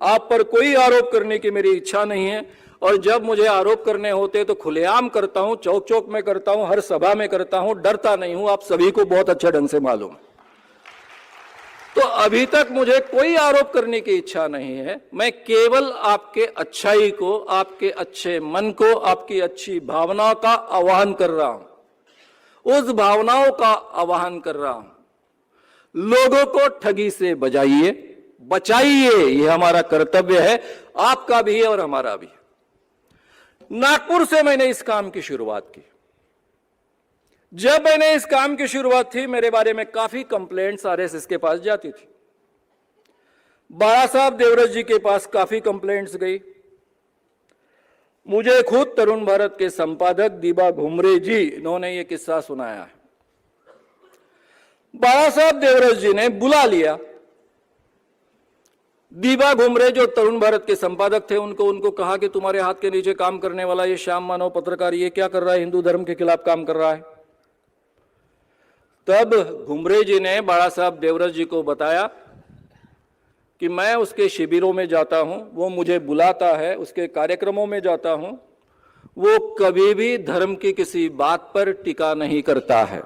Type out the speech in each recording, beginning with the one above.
आप पर कोई आरोप करने की मेरी इच्छा नहीं है, और जब मुझे आरोप करने होते तो खुलेआम करता हूं, चौक चौक में करता हूं, हर सभा में करता हूं, डरता नहीं हूं। आप सभी को बहुत अच्छे ढंग से मालूम है। तो अभी तक मुझे कोई आरोप करने की इच्छा नहीं है। मैं केवल आपके अच्छाई को, आपके अच्छे मन को, आपकी अच्छी भावनाओं का आह्वान कर रहा हूं, उस भावनाओं का आह्वान कर रहा हूं। लोगों को ठगी से बचाइए, ये हमारा कर्तव्य है, आपका भी है और हमारा भी। नागपुर से मैंने इस काम की शुरुआत की। जब मैंने इस काम की शुरुआत थी, मेरे बारे में काफी कंप्लेंट्स आरएसएस के पास जाती थी। बाला साहब देवरस जी के पास काफी कंप्लेंट्स गई। मुझे खुद तरुण भारत के संपादक दीबा घुमरे जी, इन्होंने ये किस्सा सुनाया है। बाला साहब देवरस जी ने बुला लिया दीबा घुमरे, जो तरुण भारत के संपादक थे, उनको कहा कि तुम्हारे हाथ के नीचे काम करने वाला ये श्याम मानव पत्रकार ये क्या कर रहा है, हिंदू धर्म के खिलाफ काम कर रहा है। तब घुमरे जी ने बाला साहब देवरस जी को बताया कि मैं उसके शिविरों में जाता हूं, वो मुझे बुलाता है, उसके कार्यक्रमों में जाता हूं, वो कभी भी धर्म की किसी बात पर टीका नहीं करता है,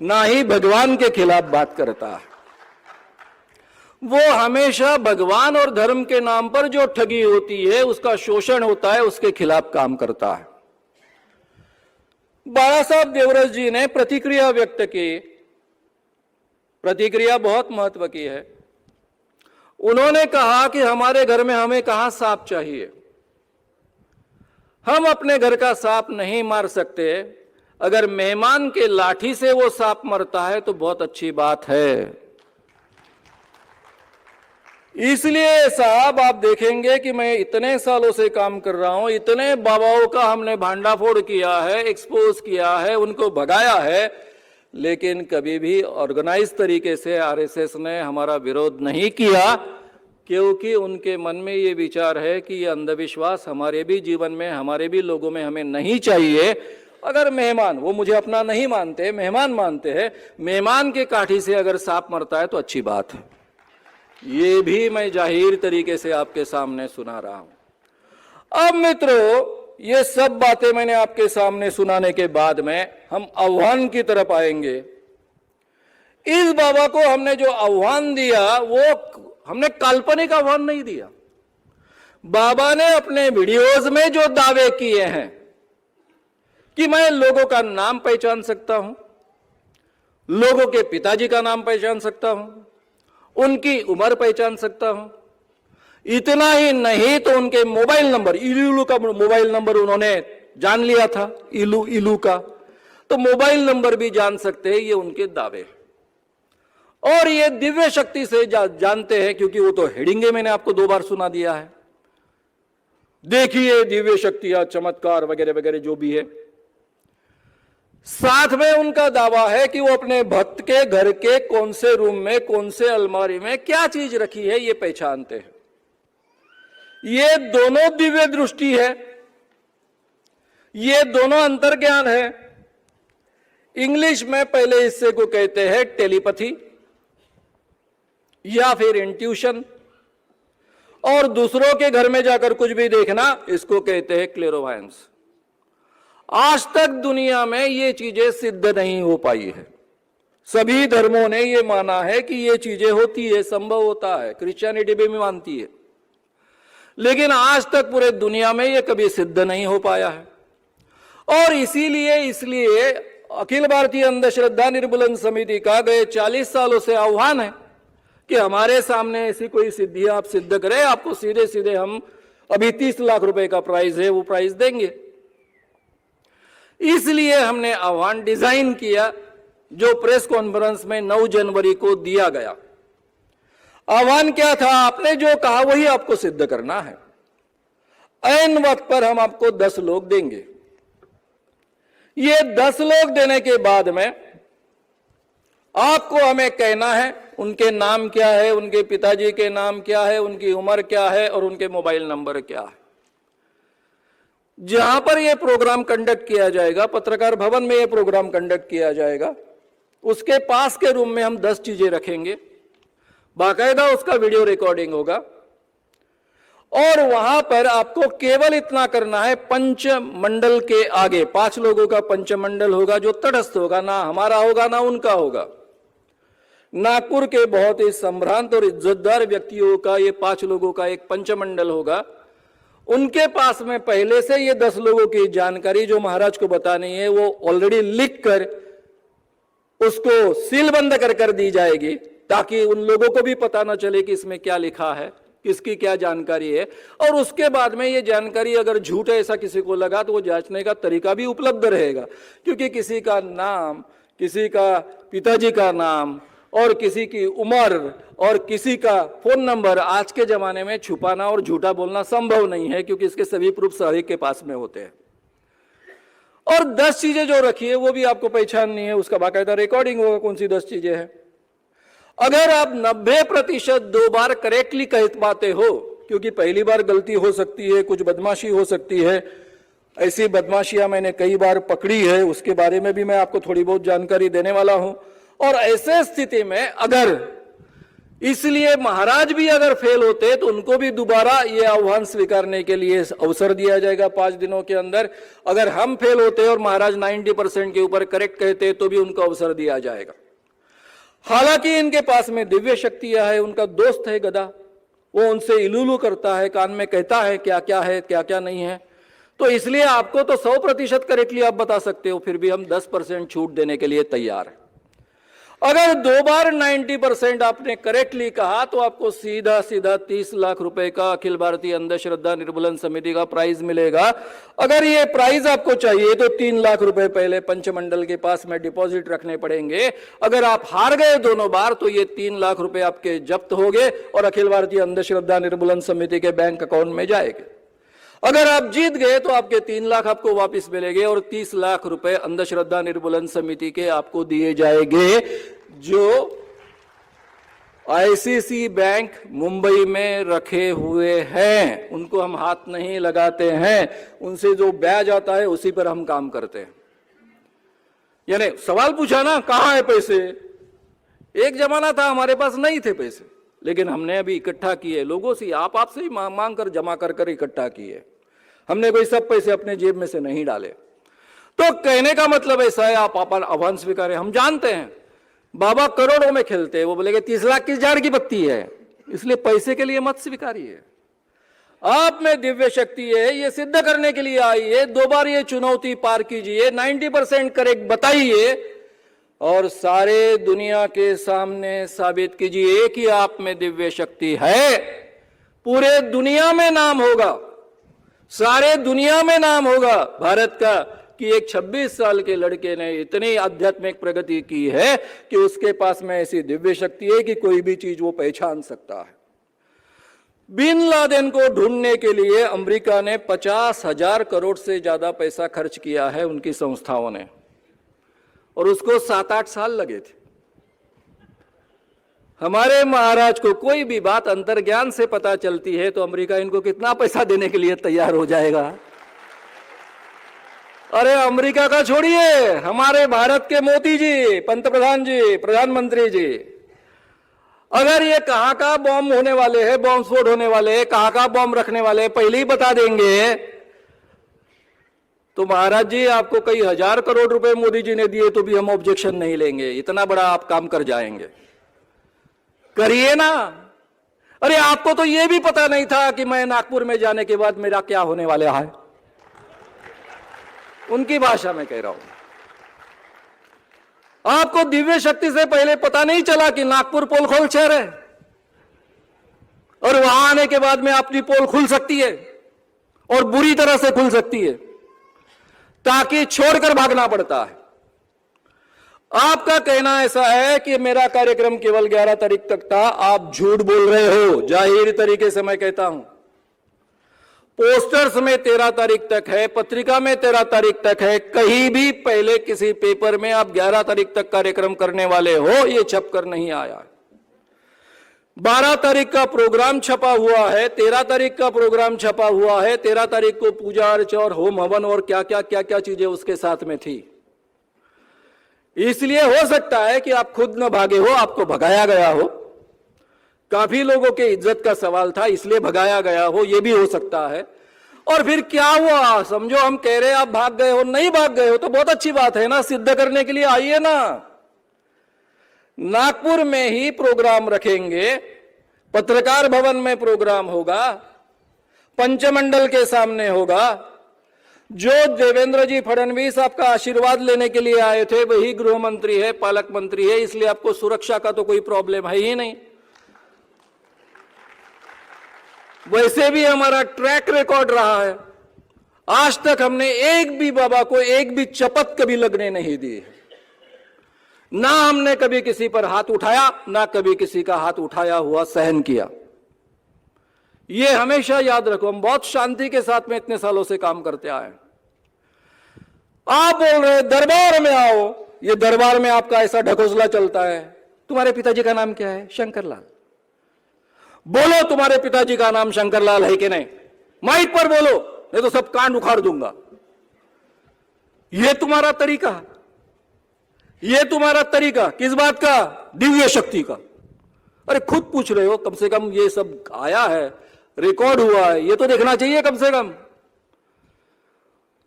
ना ही भगवान के खिलाफ बात करता है। वो हमेशा भगवान और धर्म के नाम पर जो ठगी होती है, उसका शोषण होता है, उसके खिलाफ काम करता है। बाला साहब देवरस जी ने प्रतिक्रिया व्यक्त की। प्रतिक्रिया बहुत महत्व की है। उन्होंने कहा कि हमारे घर में हमें कहां सांप चाहिए, हम अपने घर का सांप नहीं मार सकते। अगर मेहमान के लाठी से वो सांप मरता है तो बहुत अच्छी बात है। इसलिए साहब आप देखेंगे कि मैं इतने सालों से काम कर रहा हूं, इतने बाबाओं का हमने भांडाफोड़ किया है, एक्सपोज किया है, उनको भगाया है, लेकिन कभी भी ऑर्गेनाइज तरीके से आरएसएस ने हमारा विरोध नहीं किया, क्योंकि उनके मन में ये विचार है कि ये अंधविश्वास हमारे भी जीवन में, हमारे भी लोगों में हमें नहीं चाहिए। अगर मेहमान, वो मुझे अपना नहीं मानते, मेहमान मानते हैं, मेहमान के काठी से अगर सांप मरता है तो अच्छी बात है। ये भी मैं जाहिर तरीके से आपके सामने सुना रहा हूं। अब मित्रों, ये सब बातें मैंने आपके सामने सुनाने के बाद में हम आह्वान की तरफ आएंगे। इस बाबा को हमने जो आह्वान दिया, वो हमने काल्पनिक आह्वान नहीं दिया। बाबा ने अपने वीडियोज में जो दावे किए हैं कि मैं लोगों का नाम पहचान सकता हूं, लोगों के पिताजी का नाम पहचान सकता हूं, उनकी उम्र पहचान सकता हूं, इतना ही नहीं तो उनके मोबाइल नंबर, इलू का मोबाइल नंबर उन्होंने जान लिया था, इलू का, तो मोबाइल नंबर भी जान सकते हैं। ये उनके दावे, और ये दिव्य शक्ति से जानते हैं, क्योंकि वो तो हेडिंगे मैंने आपको 2 बार सुना दिया है। देखिए दिव्य शक्तियां, चमत्कार वगैरह वगैरह जो भी है। साथ में उनका दावा है कि वो अपने भक्त के घर के कौन से रूम में, कौन से अलमारी में क्या चीज रखी है, ये पहचानते हैं। ये दोनों दिव्य दृष्टि है, ये दोनों अंतर्ज्ञान है। इंग्लिश में पहले हिस्से को कहते हैं टेलीपैथी या फिर इंट्यूशन, और दूसरों के घर में जाकर कुछ भी देखना, इसको कहते हैं क्लेरोवायंस। आज तक दुनिया में ये चीजें सिद्ध नहीं हो पाई है। सभी धर्मों ने ये माना है कि ये चीजें होती है, संभव होता है, क्रिश्चियनिटी भी मानती है, लेकिन आज तक पूरे दुनिया में ये कभी सिद्ध नहीं हो पाया है। और इसलिए अखिल भारतीय अंधश्रद्धा निर्मूलन समिति का गए 40 सालों से आह्वान है कि हमारे सामने ऐसी कोई सिद्धि आप सिद्ध करें, आपको सीधे सीधे हम अभी 30 लाख रुपए का प्राइज है वो प्राइज देंगे। इसलिए हमने आह्वान डिजाइन किया, जो प्रेस कॉन्फ्रेंस में 9 जनवरी को दिया गया। आह्वान क्या था? आपने जो कहा वही आपको सिद्ध करना है। ऐन वक्त पर हम आपको 10 लोग देंगे। ये 10 लोग देने के बाद में आपको हमें कहना है उनके नाम क्या है, उनके पिताजी के नाम क्या है, उनकी उम्र क्या है और उनके मोबाइल नंबर क्या है। जहां पर यह प्रोग्राम कंडक्ट किया जाएगा, पत्रकार भवन में यह प्रोग्राम कंडक्ट किया जाएगा, उसके पास के रूम में हम 10 चीजें रखेंगे। बाकायदा उसका वीडियो रिकॉर्डिंग होगा, और वहां पर आपको केवल इतना करना है, पंचमंडल के आगे 5 लोगों का पंचमंडल होगा जो तटस्थ होगा, ना हमारा होगा ना उनका होगा। नागपुर के बहुत ही संभ्रांत और इज्जतदार व्यक्तियों का ये 5 लोगों का एक पंचमंडल होगा। उनके पास में पहले से ये 10 लोगों की जानकारी जो महाराज को बतानी है वो ऑलरेडी लिख कर उसको सीलबंद कर दी जाएगी, ताकि उन लोगों को भी पता ना चले कि इसमें क्या लिखा है, किसकी क्या जानकारी है। और उसके बाद में ये जानकारी अगर झूठ है ऐसा किसी को लगा तो वो जांचने का तरीका भी उपलब्ध रहेगा, क्योंकि किसी का नाम, किसी का पिताजी का नाम और किसी की उम्र और किसी का फोन नंबर आज के जमाने में छुपाना और झूठा बोलना संभव नहीं है, क्योंकि इसके सभी प्रूफ हर एक के पास में होते हैं। और 10 चीजें जो रखी है वो भी आपको पहचाननी है, उसका बाकायदा रिकॉर्डिंग होगा कौन सी 10 चीजें हैं। अगर आप 90% 2 बार करेक्टली कह पाते हो, क्योंकि पहली बार गलती हो सकती है, कुछ बदमाशी हो सकती है, ऐसी बदमाशियां मैंने कई बार पकड़ी है, उसके बारे में भी मैं आपको थोड़ी बहुत जानकारी देने वाला हूं। और ऐसे स्थिति में अगर, इसलिए महाराज भी अगर फेल होते तो उनको भी दोबारा ये आह्वान स्वीकारने के लिए अवसर दिया जाएगा 5 दिनों के अंदर। अगर हम फेल होते और महाराज 90% के ऊपर करेक्ट कहते तो भी उनको अवसर दिया जाएगा। हालांकि इनके पास में दिव्य शक्तियां है, उनका दोस्त है गधा, वो उनसे इलूलू करता है, कान में कहता है क्या क्या है क्या क्या नहीं है। तो इसलिए आपको तो 100% करेक्टली आप बता सकते हो, फिर भी हम 10% छूट देने के लिए तैयार है। अगर 2 बार 90% आपने करेक्टली कहा तो आपको सीधा सीधा 30 लाख रुपए का अखिल भारतीय अंधश्रद्धा निर्मूलन समिति का प्राइज मिलेगा। अगर ये प्राइज आपको चाहिए तो 3 लाख रुपए पहले पंचमंडल के पास में डिपॉजिट रखने पड़ेंगे। अगर आप हार गए दोनों बार तो ये 3 लाख रुपए आपके जब्त हो गए और अखिल भारतीय अंधश्रद्धा निर्मूलन समिति के बैंक अकाउंट में जाएंगे। अगर आप जीत गए तो आपके 3 लाख आपको वापस मिलेंगे और 30 लाख रुपए अंधश्रद्धा निर्मूलन समिति के आपको दिए जाएंगे, जो आईसीसी बैंक मुंबई में रखे हुए हैं। उनको हम हाथ नहीं लगाते हैं, उनसे जो ब्याज आता है उसी पर हम काम करते हैं। यानी सवाल पूछा ना, कहां है पैसे? एक जमाना था हमारे पास नहीं थे पैसे, लेकिन हमने अभी इकट्ठा किए लोगों से, आपसे ही मांग कर जमा कर इकट्ठा किए। हमने कोई सब पैसे अपने जेब में से नहीं डाले। तो कहने का मतलब ऐसा है, आप आह्वान स्वीकारें। हम जानते हैं बाबा करोड़ों में खेलते हैं, वो बोलेंगे 30 लाख किस झाड़ की पत्ती है, इसलिए पैसे के लिए मत स्वीकारिए। आप में दिव्य शक्ति है, ये सिद्ध करने के लिए आई है। 2 बार ये चुनौती पार कीजिए, 90% करेक्ट बताइए और सारे दुनिया के सामने साबित कीजिए कि आप में दिव्य शक्ति है। पूरे दुनिया में नाम होगा, सारे दुनिया में नाम होगा भारत का कि एक 26 साल के लड़के ने इतनी आध्यात्मिक प्रगति की है कि उसके पास में ऐसी दिव्य शक्ति है कि कोई भी चीज वो पहचान सकता है। बिन लादेन को ढूंढने के लिए अमेरिका ने 50,000 करोड़ से ज्यादा पैसा खर्च किया है उनकी संस्थाओं ने, और उसको 7-8 साल लगे थे। हमारे महाराज को कोई भी बात अंतर्ज्ञान से पता चलती है तो अमेरिका इनको कितना पैसा देने के लिए तैयार हो जाएगा। अरे अमेरिका का छोड़िए, हमारे भारत के मोदी जी, पंतप्रधान जी, प्रधानमंत्री जी, अगर ये कहां का बॉम्ब होने वाले हैं, बॉम्ब स्फोट होने वाले हैं, कहां का बॉम्ब रखने वाले हैं, पहले ही बता देंगे तो महाराज जी आपको कई 1000 करोड़ रुपए मोदी जी ने दिए तो भी हम ऑब्जेक्शन नहीं लेंगे। इतना बड़ा आप काम कर जाएंगे, करिए ना। अरे आपको तो यह भी पता नहीं था कि मैं नागपुर में जाने के बाद मेरा क्या होने वाला है। उनकी भाषा में कह रहा हूं, आपको दिव्य शक्ति से पहले पता नहीं चला कि नागपुर पोल खोल शहर है और वहां आने के बाद में अपनी पोल खुल सकती है और बुरी तरह से खुल सकती है, ताकि छोड़कर भागना पड़ता है। आपका कहना ऐसा है कि मेरा कार्यक्रम केवल 11 तारीख तक था, आप झूठ बोल रहे हो। जाहिर तरीके से मैं कहता हूं, पोस्टर्स में 13 तारीख तक है, पत्रिका में 13 तारीख तक है, कहीं भी पहले किसी पेपर में आप 11 तारीख तक कार्यक्रम करने वाले हो ये छपकर नहीं आया। 12 तारीख का प्रोग्राम छपा हुआ है, 13 तारीख का प्रोग्राम छपा हुआ है, 13 तारीख को पूजा अर्चा और होम हवन और क्या क्या चीजें उसके साथ में थी। इसलिए हो सकता है कि आप खुद न भागे हो, आपको भगाया गया हो, काफी लोगों के इज्जत का सवाल था, इसलिए भगाया गया हो, यह भी हो सकता है। और फिर क्या हुआ, समझो हम कह रहे हैं आप भाग गए हो, नहीं भाग गए हो तो बहुत अच्छी बात है ना, सिद्ध करने के लिए आइए ना। नागपुर में ही प्रोग्राम रखेंगे, पत्रकार भवन में प्रोग्राम होगा, पंचमंडल के सामने होगा। जो देवेंद्र जी फडणवीस आपका आशीर्वाद लेने के लिए आए थे वही गृह मंत्री है, पालक मंत्री है, इसलिए आपको सुरक्षा का तो कोई प्रॉब्लम है ही नहीं। वैसे भी हमारा ट्रैक रिकॉर्ड रहा है, आज तक हमने एक भी बाबा को एक भी चपत कभी लगने नहीं दी है। ना हमने कभी किसी पर हाथ उठाया, ना कभी किसी का हाथ उठाया हुआ सहन किया। ये हमेशा याद रखो, हम बहुत शांति के साथ में इतने सालों से काम करते आए। आप बोल रहे दरबार में आओ, ये दरबार में आपका ऐसा ढकोसला चलता है। तुम्हारे पिताजी का नाम क्या है? शंकरलाल। बोलो तुम्हारे पिताजी का नाम शंकरलाल है कि नहीं, माइक पर बोलो, नहीं तो सब कान उखाड़ दूंगा। ये तुम्हारा तरीका, ये तुम्हारा तरीका किस बात का? दिव्य शक्ति का। अरे खुद पूछ रहे हो, कम से कम ये सब आया है, रिकॉर्ड हुआ है, ये तो देखना चाहिए कम से कम।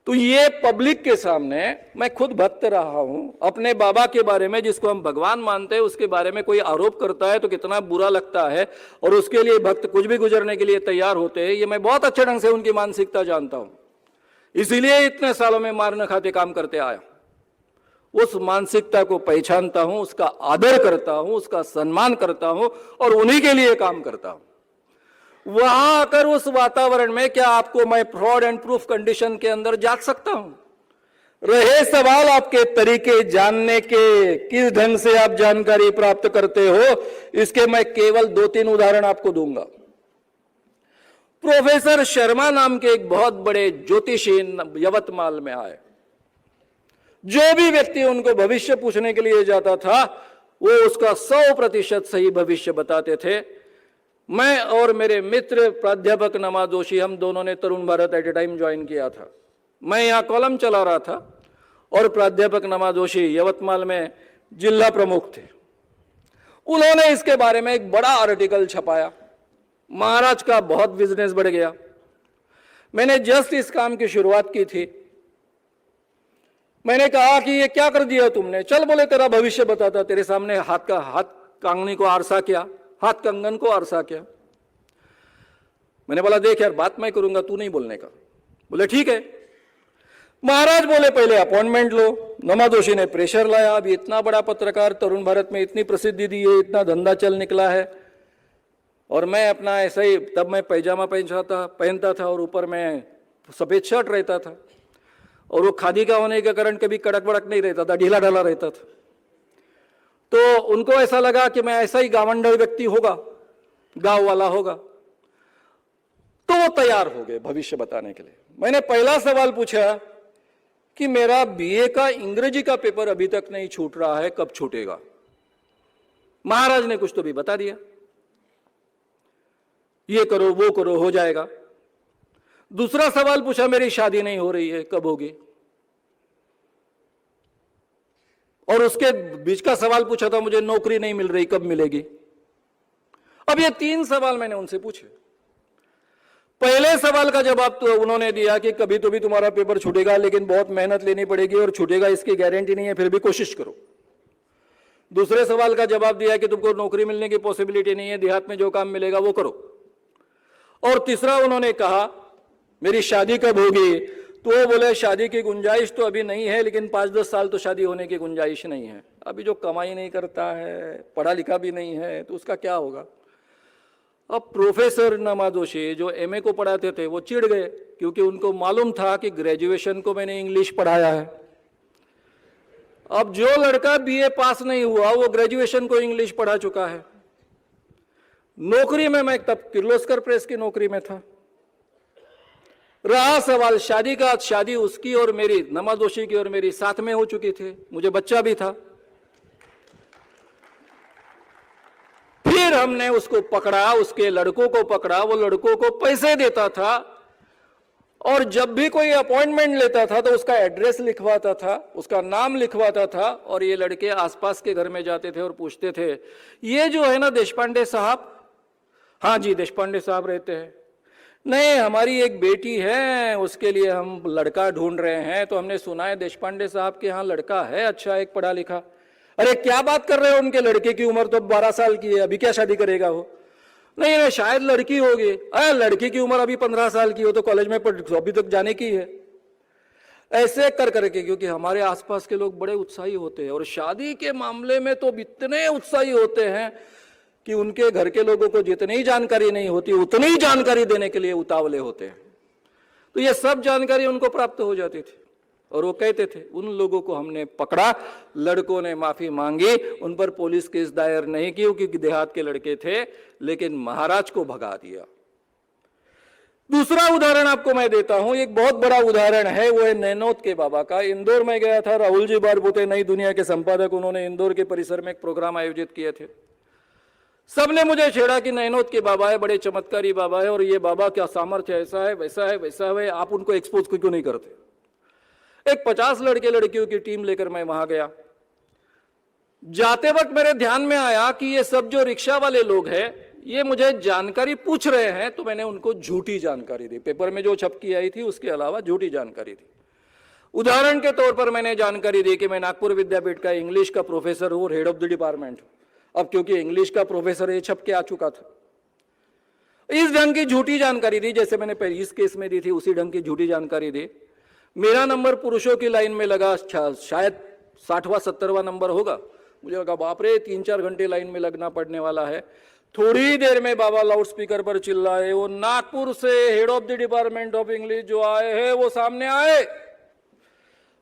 तो ये पब्लिक के सामने मैं खुद भक्त रहा हूं, अपने बाबा के बारे में जिसको हम भगवान मानते हैं उसके बारे में कोई आरोप करता है तो कितना बुरा लगता है, और उसके लिए भक्त कुछ भी गुजरने के लिए तैयार होते हैं। ये मैं बहुत अच्छे ढंग से उनकी मानसिकता जानता हूं, इसीलिए इतने सालों में मार न खाते काम करते आया। उस मानसिकता को पहचानता हूं, उसका आदर करता हूं, उसका सम्मान करता हूं और उन्हीं के लिए काम करता हूं। वहां आकर उस वातावरण में क्या आपको मैं फ्रॉड एंड प्रूफ कंडीशन के अंदर जाग सकता हूं? रहे सवाल आपके तरीके जानने के, किस ढंग से आप जानकारी प्राप्त करते हो, इसके मैं केवल 2-3 उदाहरण आपको दूंगा। प्रोफेसर शर्मा नाम के एक बहुत बड़े ज्योतिषी यवतमाल में आए। जो भी व्यक्ति उनको भविष्य पूछने के लिए जाता था वो उसका 100% सही भविष्य बताते थे। मैं और मेरे मित्र प्राध्यापक नमा जोशी, हम दोनों ने Tarun Bharat at a time join किया था। मैं यहाँ कॉलम चला रहा था और प्राध्यापक नमा जोशी यवतमाल में जिला प्रमुख थे। उन्होंने इसके बारे में एक बड़ा आर्टिकल छपाया, महाराज का बहुत बिजनेस बढ़ गया। मैंने जस्ट इस काम की शुरुआत की थी। मैंने कहा कि ये क्या कर दिया तुमने? चल बोले तेरा भविष्य बताता, तेरे सामने हाथ कंगनी को आरसा किया, हाथ कंगन को आरसा किया। मैंने बोला देख यार, बात मैं करूंगा, तू नहीं बोलने का। बोले ठीक है। महाराज बोले पहले अपॉइंटमेंट लो। नमा जोशी ने प्रेशर लाया, अभी इतना बड़ा पत्रकार, तरुण भारत में इतनी प्रसिद्धि दी है, इतना धंधा चल निकला है, और मैं अपना ऐसा ही, तब मैं पैजामा पहनता था और ऊपर में सफेद शर्ट रहता था, और वो खादी का होने के कारण कभी कड़क बड़क नहीं रहता था, ढीला ढाला रहता था। तो उनको ऐसा लगा कि मैं ऐसा ही गावंडर व्यक्ति होगा, गांव वाला होगा, तो वो तैयार हो गए भविष्य बताने के लिए। मैंने पहला सवाल पूछा कि मेरा बीए का अंग्रेजी का पेपर अभी तक नहीं छूट रहा है, कब छूटेगा? महाराज ने कुछ तो भी बता दिया, ये करो वो करो हो जाएगा। दूसरा सवाल पूछा, मेरी शादी नहीं हो रही है, कब होगी? और उसके बीच का सवाल पूछा था, मुझे नौकरी नहीं मिल रही, कब मिलेगी? अब ये 3 सवाल मैंने उनसे पूछे। पहले सवाल का जवाब तो उन्होंने दिया कि कभी तो भी तुम्हारा पेपर छूटेगा, लेकिन बहुत मेहनत लेनी पड़ेगी और छूटेगा इसकी गारंटी नहीं है, फिर भी कोशिश करो। दूसरे सवाल का जवाब दिया कि तुमको नौकरी मिलने की पॉसिबिलिटी नहीं है, देहात में जो काम मिलेगा वो करो। और तीसरा उन्होंने कहा मेरी शादी कब होगी? तो वो बोले शादी की गुंजाइश तो अभी नहीं है, लेकिन 5-10 साल तो शादी होने की गुंजाइश नहीं है। अभी जो कमाई नहीं करता है, पढ़ा लिखा भी नहीं है, तो उसका क्या होगा? अब प्रोफेसर नमा जोशी जो एमए को पढ़ाते थे वो चिढ़ गए, क्योंकि उनको मालूम था कि ग्रेजुएशन को मैंने इंग्लिश पढ़ाया है। अब जो लड़का बीए पास नहीं हुआ वो ग्रेजुएशन को इंग्लिश पढ़ा चुका है। नौकरी में मैं तब किर्लोस्कर प्रेस की नौकरी में था। रहा सवाल शादी का, शादी उसकी और मेरी, नमा जोशी की और मेरी साथ में हो चुकी थी, मुझे बच्चा भी था। फिर हमने उसको पकड़ा, उसके लड़कों को पकड़ा, वो लड़कों को पैसे देता था, और जब भी कोई अपॉइंटमेंट लेता था तो उसका एड्रेस लिखवाता था, उसका नाम लिखवाता था, और ये लड़के आसपास के घर में जाते थे और पूछते थे ये जो है ना देशपांडे साहब, हाँ जी, देशपांडे साहब रहते हैं। नहीं, हमारी एक बेटी है, उसके लिए हम लड़का ढूंढ रहे हैं। तो हमने सुना है देशपांडे साहब के यहाँ लड़का है अच्छा, एक पढ़ा लिखा। अरे क्या बात कर रहे हो, उनके लड़के की उम्र तो 12 साल की है, अभी क्या शादी करेगा वो? नहीं नहीं, शायद लड़की होगी। अरे लड़की की उम्र अभी 15 साल की हो, तो कॉलेज में अभी तक जाने की है। ऐसे कर करके, क्योंकि हमारे आसपास के लोग बड़े उत्साही होते हैं और शादी के मामले में तो इतने उत्साही होते हैं कि उनके घर के लोगों को जितनी जानकारी नहीं होती उतनी ही जानकारी देने के लिए उतावले होते हैं। तो ये सब जानकारी उनको प्राप्त हो जाती थी और वो कहते थे। उन लोगों को हमने पकड़ा, लड़कों ने माफी मांगी, उन पर पुलिस केस दायर नहीं की क्योंकि देहात के लड़के थे, लेकिन महाराज को भगा दिया। दूसरा उदाहरण आपको मैं देता हूं, एक बहुत बड़ा उदाहरण है, वो है नैनोद के बाबा का। इंदौर में गया था, राहुल जी बारबुते नई दुनिया के संपादक, उन्होंने इंदौर के परिसर में एक प्रोग्राम आयोजित किए थे। सबने मुझे छेड़ा कि नैनोद के बाबा है, बड़े चमत्कारी बाबा है, और ये बाबा क्या सामर्थ्य, ऐसा है वैसा है वैसा है, आप उनको एक्सपोज क्यों नहीं करते। एक 50 लड़के लड़कियों की टीम लेकर मैं वहां गया। जाते वक्त मेरे ध्यान में आया कि ये सब जो रिक्शा वाले लोग हैं, ये मुझे जानकारी पूछ रहे हैं, तो मैंने उनको झूठी जानकारी दी। पेपर में जो छपकी आई थी उसके अलावा झूठी जानकारी दी। उदाहरण के तौर पर मैंने जानकारी दी कि मैं नागपुर विद्यापीठ का इंग्लिश का प्रोफेसर हूं और हेड ऑफ द डिपार्टमेंट। अब क्योंकि इंग्लिश का प्रोफेसर ये छप के आ चुका था, इस ढंग की झूठी जानकारी दी। जैसे मैंने पहले इस केस में दी थी, उसी ढंग की झूठी जानकारी दी। मेरा नंबर पुरुषों की लाइन में लगा, शायद 60वां 70वां नंबर होगा। मुझे लगा बाप रे, 3-4 घंटे लाइन में लगना पड़ने वाला है। थोड़ी देर में बाबा लाउड स्पीकर पर चिल्लाए, वो नागपुर से head of the department of English जो आए हैं वो सामने आए,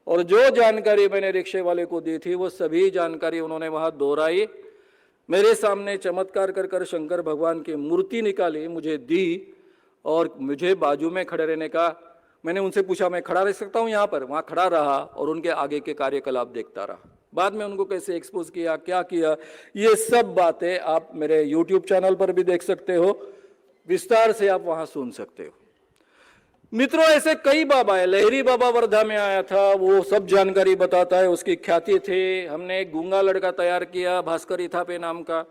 और जो जानकारी मैंने रिक्शे वाले को दी थी वो सभी जानकारी उन्होंने वहां दोहराई। मेरे सामने चमत्कार कर कर शंकर भगवान की मूर्ति निकाली, मुझे दी और मुझे बाजू में खड़े रहने का। मैंने उनसे पूछा, मैं खड़ा रह सकता हूं यहाँ पर? वहां खड़ा रहा और उनके आगे के कार्यकलाप देखता रहा। बाद में उनको कैसे एक्सपोज किया, क्या किया, ये सब बातें आप मेरे YouTube चैनल पर भी देख सकते हो, विस्तार से आप वहां सुन सकते हो। मित्रों, ऐसे कई बाबा है। लहरी बाबा वर्धा में आया था, वो सब जानकारी बताता है, उसकी ख्याति थी। हमने एक गूंगा लड़का तैयार किया, भास्कर इथापे नाम का।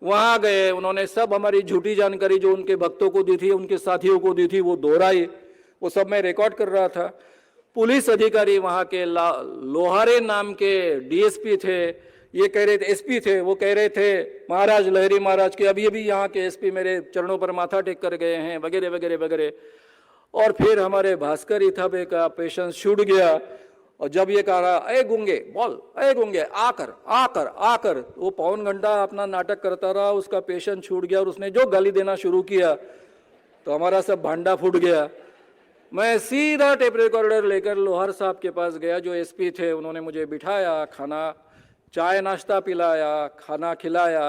वहां गए, उन्होंने सब हमारी झूठी जानकारी जो उनके भक्तों को दी थी, उनके साथियों को दी थी, वो दोहराई। वो सब मैं रिकॉर्ड कर रहा था। पुलिस अधिकारी वहां के लोहारे नाम के डीएसपी थे, ये कह रहे थे, एसपी थे, वो कह रहे थे महाराज, लहरी महाराज के अभी अभी यहाँ के एसपी मेरे चरणों पर माथा टेक कर गए हैं, वगैरह वगैरह वगैरह। और फिर हमारे भास्कर इथापे का पेशेंस छूट गया, और जब ये कह रहा, अरे गूंगे बोल, अरे गूंगे आकर आकर आकर, वो पौन घंटा अपना नाटक करता रहा, उसका पेशेंस छूट गया और उसने जो गाली देना शुरू किया तो हमारा सब भांडा फूट गया। मैं सीधा टेप रिकॉर्डर लेकर लोहार साहब के पास गया जो एसपी थे। उन्होंने मुझे बिठाया, खाना चाय नाश्ता पिलाया, खाना खिलाया।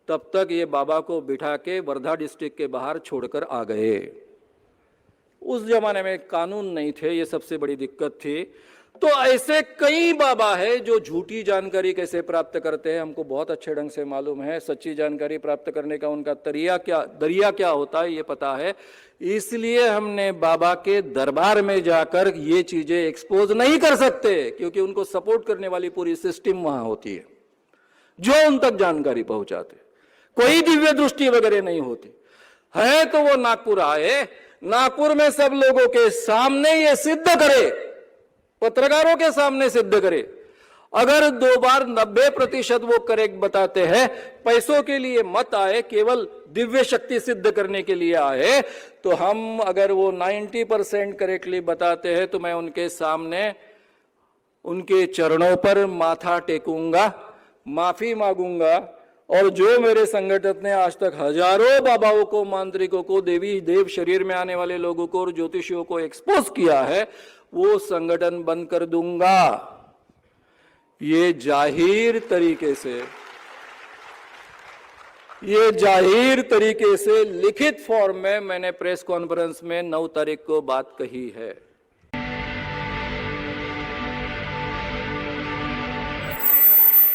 तब तक ये बाबा को बिठा के वर्धा डिस्ट्रिक्ट के बाहर छोड़कर आ गए। उस जमाने में कानून नहीं थे, ये सबसे बड़ी दिक्कत थी। तो ऐसे कई बाबा है जो झूठी जानकारी कैसे प्राप्त करते हैं, हमको बहुत अच्छे ढंग से मालूम है। सच्ची जानकारी प्राप्त करने का उनका दरिया क्या होता है ये पता है। इसलिए हमने बाबा के दरबार में जाकर ये चीजें एक्सपोज नहीं कर सकते, क्योंकि उनको सपोर्ट करने वाली पूरी सिस्टम वहां होती है जो उन तक जानकारी पहुंचाते। कोई दिव्य दृष्टि वगैरह नहीं होती है। तो वो नागपुर आए, नागपुर में सब लोगों के सामने ये सिद्ध करे, पत्रकारों के सामने सिद्ध करे। अगर 2 बार 90% वो करेक्ट बताते हैं, पैसों के लिए मत आए, केवल दिव्य शक्ति सिद्ध करने के लिए आए, तो हम अगर वो 90% करेक्टली बताते हैं तो मैं उनके सामने उनके चरणों पर माथा टेकूंगा, माफी मांगूंगा। और जो मेरे संगठन ने आज तक हजारों बाबाओं को, मांत्रिकों को, देवी देव शरीर में आने वाले लोगों को और ज्योतिषियों को एक्सपोज किया है, वो संगठन बंद कर दूंगा। ये जाहिर तरीके से लिखित फॉर्म में मैंने प्रेस कॉन्फ्रेंस में 9 तारीख को बात कही है।